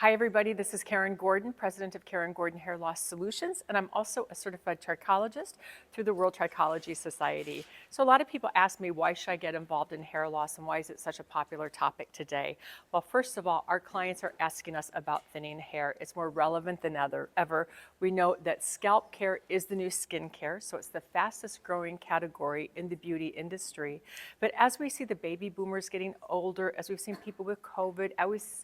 Hi everybody, this is Karen Gordon, president of Karen Gordon Hair Loss Solutions, and I'm also a certified trichologist through the World Trichology Society. So a lot of people ask me, why should I get involved in hair loss and why is it such a popular topic today? Well, first of all, our clients are asking us about thinning hair. It's more relevant than ever. We know that scalp care is the new skin care, so it's the fastest growing category in the beauty industry. But as we see the baby boomers getting older, as we've seen people with COVID,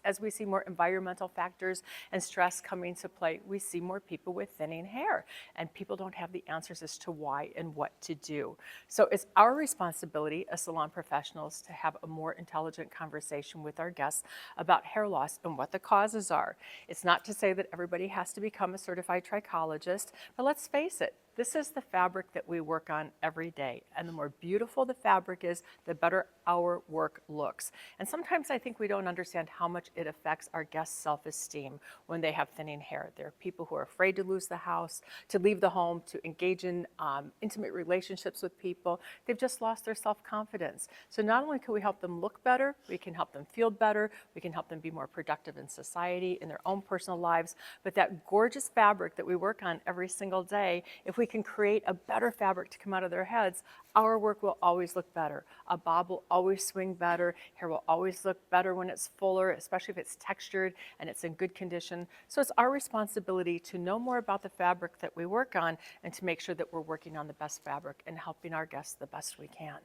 as we see more environmental factors and stress coming to play, we see more people with thinning hair, and people don't have the answers as to why and what to do. So it's our responsibility as salon professionals to have a more intelligent conversation with our guests about hair loss and what the causes are. It's not to say that everybody has to become a certified trichologist, but let's face it, this is the fabric that we work on every day. And the more beautiful the fabric is, the better our work looks. And sometimes I think we don't understand how much it affects our guests' self-esteem when they have thinning hair. There are people who are afraid to lose the house, to leave the home, to engage in intimate relationships with people. They've just lost their self-confidence. So not only can we help them look better, we can help them feel better, we can help them be more productive in society, in their own personal lives, but that gorgeous fabric that we work on every single day, if we can create a better fabric to come out of their heads, our work will always look better. A bob will always swing better. Hair will always look better when it's fuller, especially if it's textured and it's in good condition. So it's our responsibility to know more about the fabric that we work on and to make sure that we're working on the best fabric and helping our guests the best we can.